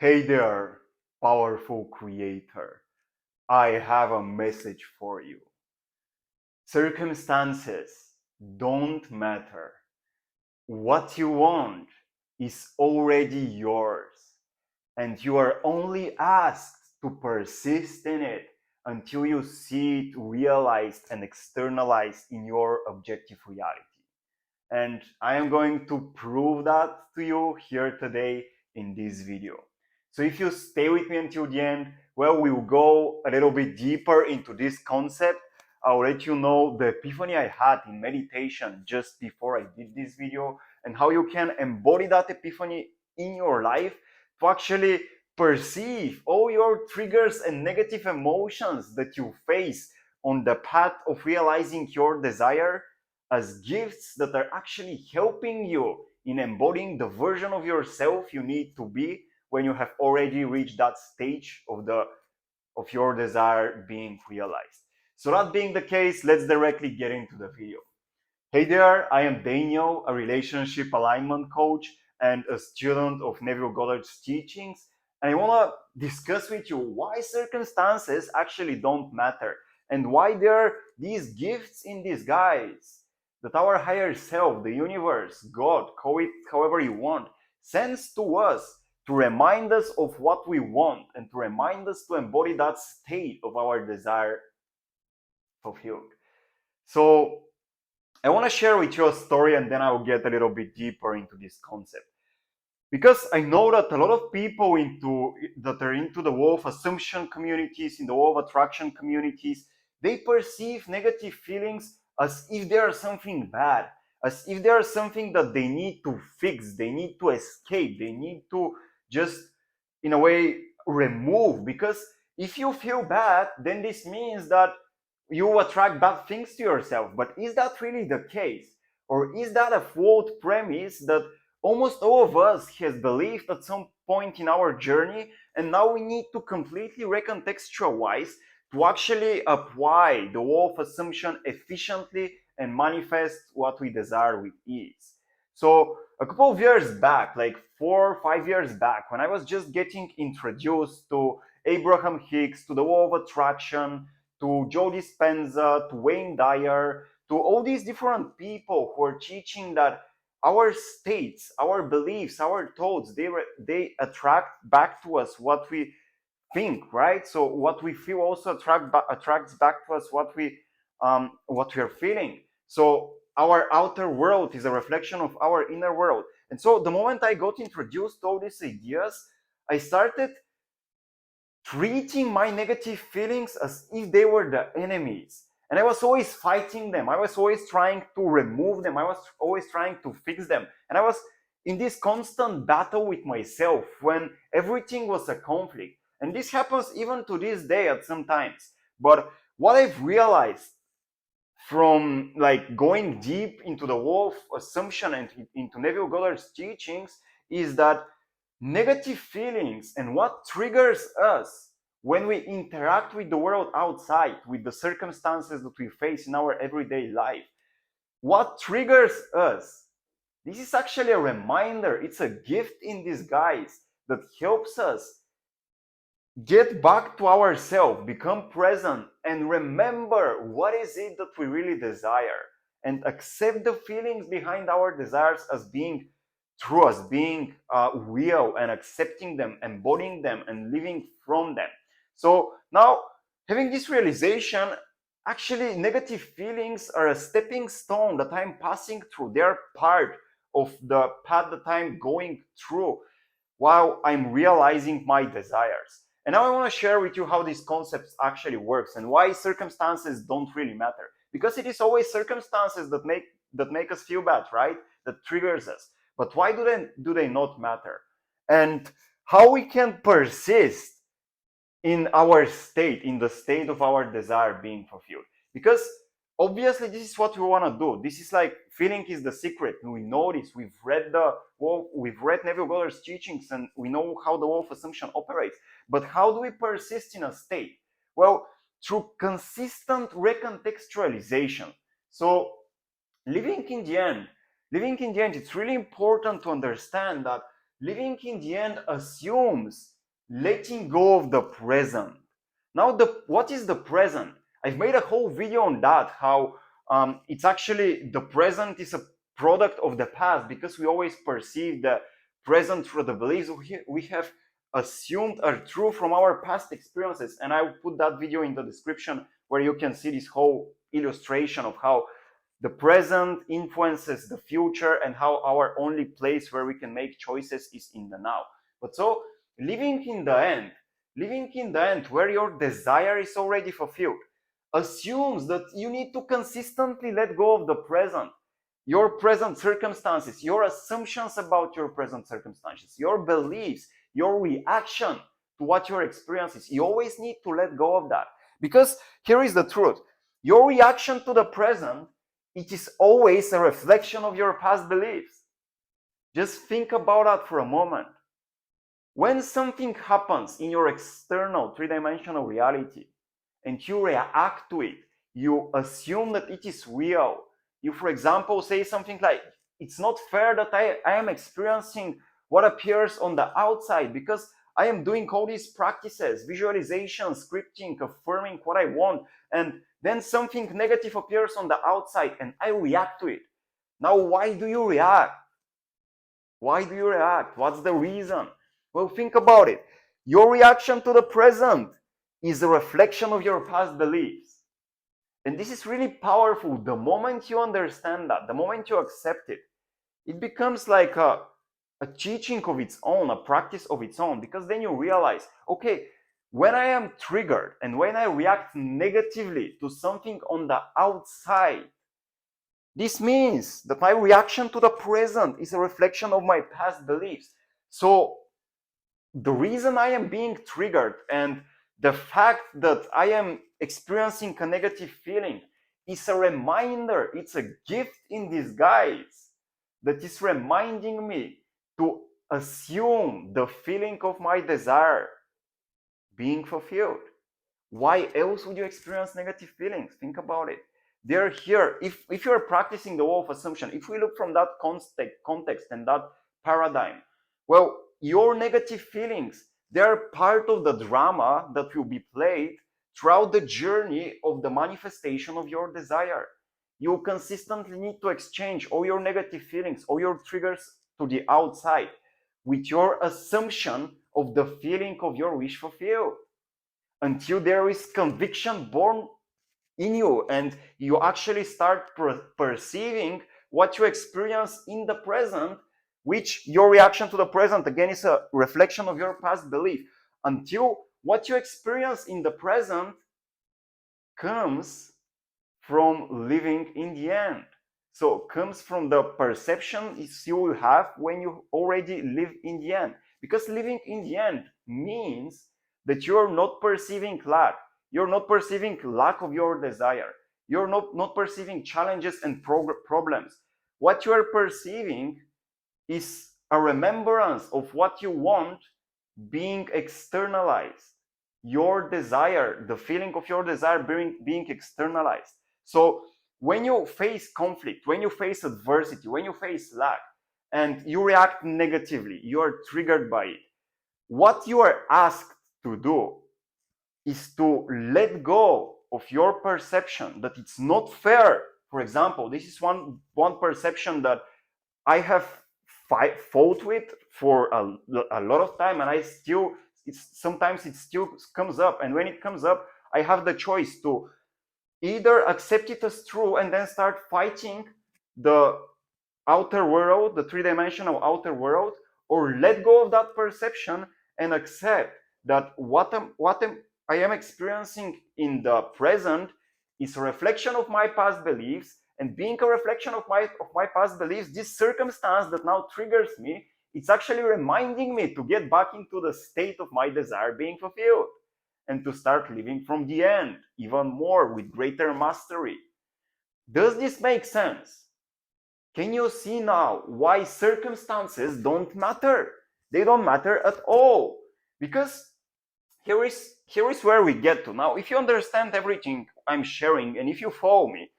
Hey there, powerful creator. I have a message for you. Circumstances don't matter. What you want is already yours, and you are only asked to persist in it until you see it realized and externalized in your objective reality. And I am going to prove that to you here today in this video. So if you stay with me until the end, well, we'll go a little bit deeper into this concept. I'll let you know the epiphany I had in meditation just before I did this video and how you can embody that epiphany in your life to actually perceive all your triggers and negative emotions that you face on the path of realizing your desire as gifts that are actually helping you in embodying the version of yourself you need to be when you have already reached that stage of your desire being realized. So that being the case, let's directly get into the video. Hey there, I am Daniel, a relationship alignment coach and a student of Neville Goddard's teachings. And I want to discuss with you why circumstances actually don't matter and why there are these gifts in disguise that our higher self, the universe, God, call it however you want, sends to us to remind us of what we want and to remind us to embody that state of our desire fulfilled. So I want to share with you a story and then I'll get a little bit deeper into this concept. Because I know that a lot of people that are into the law of assumption communities, in the law of attraction communities, they perceive negative feelings as if they are something bad, as if they are something that they need to fix, they need to escape, they need to just, in a way, remove. Because if you feel bad, then this means that you attract bad things to yourself. But is that really the case? Or is that a flawed premise that almost all of us has believed at some point in our journey, and now we need to completely recontextualize to actually apply the law of assumption efficiently and manifest what we desire with ease? So a couple of years back, like 4 or 5 years back, when I was just getting introduced to Abraham Hicks, to the law of attraction, to Joe Dispenza, to Wayne Dyer, to all these different people who are teaching that our states, our beliefs, our thoughts, they attract back to us what we think, right? So what we feel also attracts back to us what we are feeling. So our outer world is a reflection of our inner world. And so the moment I got introduced to all these ideas, I started treating my negative feelings as if they were the enemies. And I was always fighting them. I was always trying to remove them. I was always trying to fix them. And I was in this constant battle with myself when everything was a conflict. And this happens even to this day at some times. But what I've realized from like going deep into the law of assumption and into Neville Goddard's teachings is that negative feelings and what triggers us when we interact with the world outside, with the circumstances that we face in our everyday life, what triggers us, this is actually a reminder. It's a gift in disguise that helps us get back to ourselves, become present, and remember what is it that we really desire, and accept the feelings behind our desires as being true, as being real, and accepting them, embodying them, and living from them. So now, having this realization, actually negative feelings are a stepping stone that I'm passing through. They're part of the path that I'm going through while I'm realizing my desires. And now I want to share with you how these concepts actually works and why circumstances don't really matter. Because it is always circumstances that make us feel bad, right? That triggers us. But why do they not matter? And how we can persist in our state, in the state of our desire being fulfilled. Because obviously this is what we want to do. This is like feeling is the secret. We know this. We've read Neville Goddard's teachings and we know how the law of assumption operates. But how do we persist in a state? Well, through consistent recontextualization. So living in the end, it's really important to understand that Living in the end assumes letting go of the present. Now, what is the present? I've made a whole video on that, how it's actually the present is a product of the past, because we always perceive the present through the beliefs we have assumed are true from our past experiences. And I will put that video in the description where you can see this whole illustration of how the present influences the future and how our only place where we can make choices is in the now. But so living in the end where your desire is already fulfilled assumes that you need to consistently let go of the present, your present circumstances, your assumptions about your present circumstances, your beliefs, your reaction to what your experience is. You always need to let go of that, because here is the truth. Your reaction to the present, it is always a reflection of your past beliefs. Just think about that for a moment. When something happens in your external three-dimensional reality and you react to it, you assume that it is real. You, for example, say something like, it's not fair that I am experiencing what appears on the outside because I am doing all these practices, visualization, scripting, affirming what I want, and then something negative appears on the outside and I react to it. Now, why do you react? Why do you react? What's the reason? Well, think about it. Your reaction to the present is a reflection of your past beliefs. And this is really powerful. The moment you understand that, the moment you accept it, it becomes like a teaching of its own, a practice of its own, because then you realize, okay, when I am triggered and when I react negatively to something on the outside, this means that my reaction to the present is a reflection of my past beliefs. So the reason I am being triggered and the fact that I am experiencing a negative feeling is a reminder, it's a gift in disguise that is reminding me to assume the feeling of my desire being fulfilled. Why else would you experience negative feelings? Think about it. They're here. If you're practicing the law of assumption, if we look from that context and that paradigm, well, your negative feelings, they're part of the drama that will be played throughout the journey of the manifestation of your desire. You consistently need to exchange all your negative feelings, all your triggers to the outside with your assumption of the feeling of your wish fulfilled, until there is conviction born in you and you actually start perceiving what you experience in the present, which your reaction to the present again is a reflection of your past belief, until what you experience in the present comes from living in the end. So comes from the perception you will have when you already live in the end. Because living in the end means that you're not perceiving lack. You're not perceiving lack of your desire. You're not perceiving challenges and problems. What you are perceiving is a remembrance of what you want being externalized. Your desire, the feeling of your desire being externalized. So when you face conflict, when you face adversity, when you face lack, and you react negatively, you are triggered by it, what you are asked to do is to let go of your perception that it's not fair. For example, this is one perception that I have fought with for a lot of time, and sometimes it still comes up. And when it comes up, I have the choice to either accept it as true and then start fighting the outer world, the three-dimensional outer world, or let go of that perception and accept that what I am experiencing in the present is a reflection of my past beliefs, and being a reflection of my past beliefs, this circumstance that now triggers me, it's actually reminding me to get back into the state of my desire being fulfilled and to start living from the end even more with greater mastery. Does this make sense? Can you see now why circumstances don't matter? They don't matter at all. Because here is where we get to. Now, if you understand everything I'm sharing and if you follow me,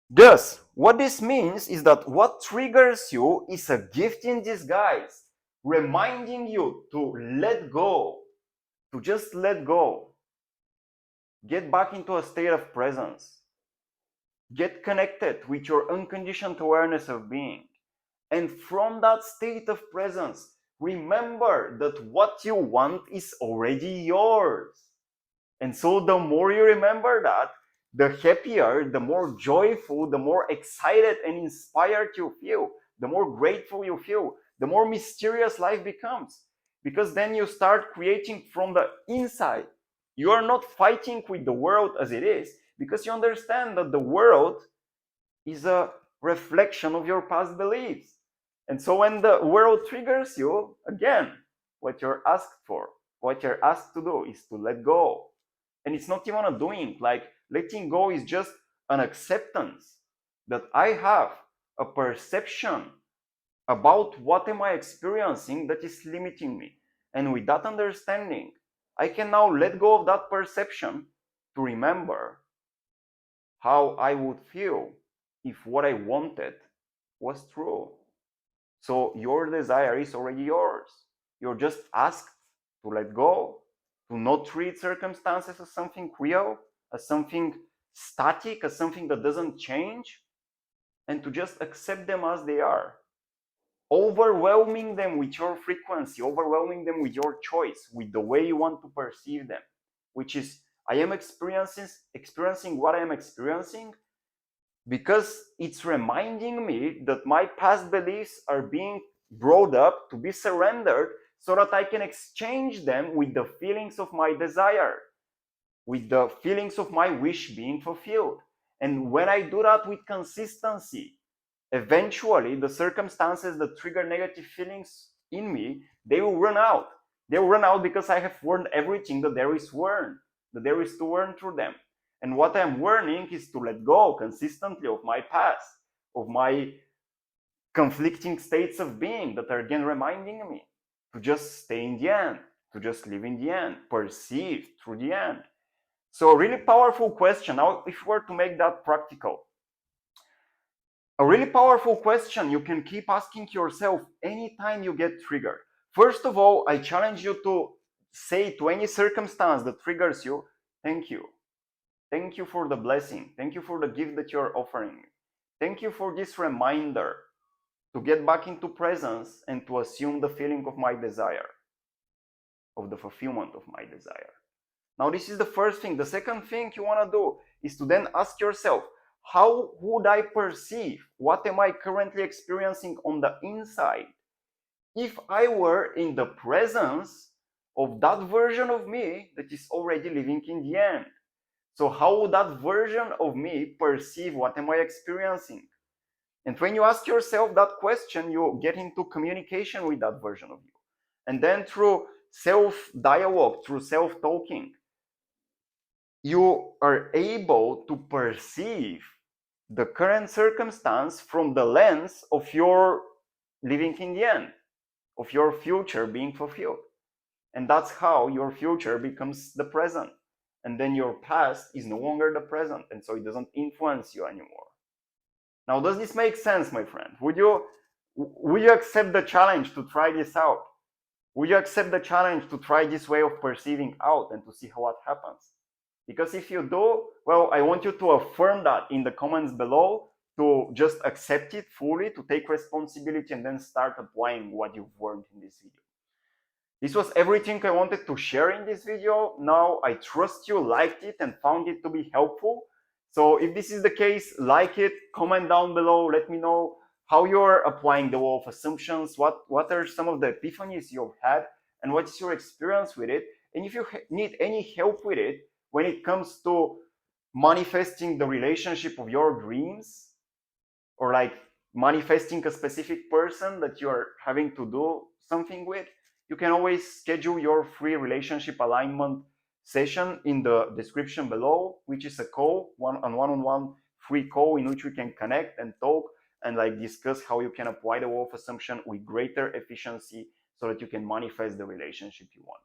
thus, what this means is that what triggers you is a gift in disguise. reminding you to let go, to just let go. Get back into a state of presence. Get connected with your unconditioned awareness of being. And from that state of presence, remember that what you want is already yours. And so the more you remember that, the happier, the more joyful, the more excited and inspired you feel, the more grateful you feel, the more mysterious life becomes. Because then you start creating from the inside. You are not fighting with the world as it is, because you understand that the world is a reflection of your past beliefs. And so when the world triggers you, again, what you're asked for, what you're asked to do is to let go. And it's not even a doing. Like, letting go is just an acceptance that I have a perception about what am I experiencing that is limiting me. And with that understanding, I can now let go of that perception to remember how I would feel if what I wanted was true. So your desire is already yours. You're just asked to let go, to not treat circumstances as something real, as something static, as something that doesn't change, and to just accept them as they are. Overwhelming them with your frequency, overwhelming them with your choice, with the way you want to perceive them, which is, I am experiencing what I am experiencing because it's reminding me that my past beliefs are being brought up to be surrendered so that I can exchange them with the feelings of my desire, with the feelings of my wish being fulfilled. And when I do that with consistency, eventually the circumstances that trigger negative feelings in me, they will run out. They will run out because I have learned everything that there is to learn through them. And what I'm learning is to let go consistently of my past, of my conflicting states of being that are again reminding me to just stay in the end, to just live in the end, perceive through the end. So a really powerful question. Now, if we were to make that practical, a really powerful question you can keep asking yourself anytime you get triggered. First of all, I challenge you to say to any circumstance that triggers you, thank you. Thank you for the blessing. Thank you for the gift that you're offering me. Thank you for this reminder to get back into presence and to assume the feeling of my desire, of the fulfillment of my desire. Now, this is the first thing. The second thing you want to do is to then ask yourself, how would I perceive? What am I currently experiencing on the inside if I were in the presence of that version of me that is already living in the end? So how would that version of me perceive what am I experiencing? And when you ask yourself that question, you get into communication with that version of you. And then through self-dialogue, through self-talking, you are able to perceive the current circumstance from the lens of your living in the end, of your future being fulfilled. And that's how your future becomes the present. And then your past is no longer the present, and so it doesn't influence you anymore. Now, does this make sense, my friend? Would you accept the challenge to try this out? Would you accept the challenge to try this way of perceiving out and to see what happens? Because if you do, well, I want you to affirm that in the comments below, to just accept it fully, to take responsibility, and then start applying what you've learned in this video. This was everything I wanted to share in this video. Now, I trust you liked it and found it to be helpful. So if this is the case, like it, comment down below, let me know how you're applying the law of assumptions, what are some of the epiphanies you've had, and what's your experience with it. And if you need any help with it, when it comes to manifesting the relationship of your dreams, or like manifesting a specific person that you're having to do something with, you can always schedule your free relationship alignment session in the description below, which is a call, one-on-one free call in which we can connect and talk and like discuss how you can apply the law of assumption with greater efficiency so that you can manifest the relationship you want.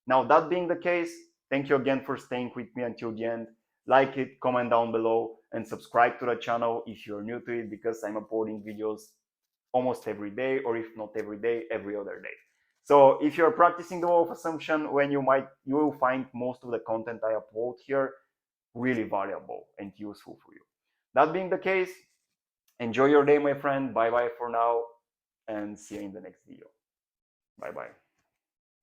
Now, that being the case, thank you again for staying with me until the end. Like it, comment down below, and subscribe to the channel if you're new to it, because I'm uploading videos almost every day, or if not every day, every other day. So if you're practicing the law of assumption, you will find most of the content I upload here really valuable and useful for you. That being the case, enjoy your day, my friend. Bye bye for now, and see you in the next video. Bye bye.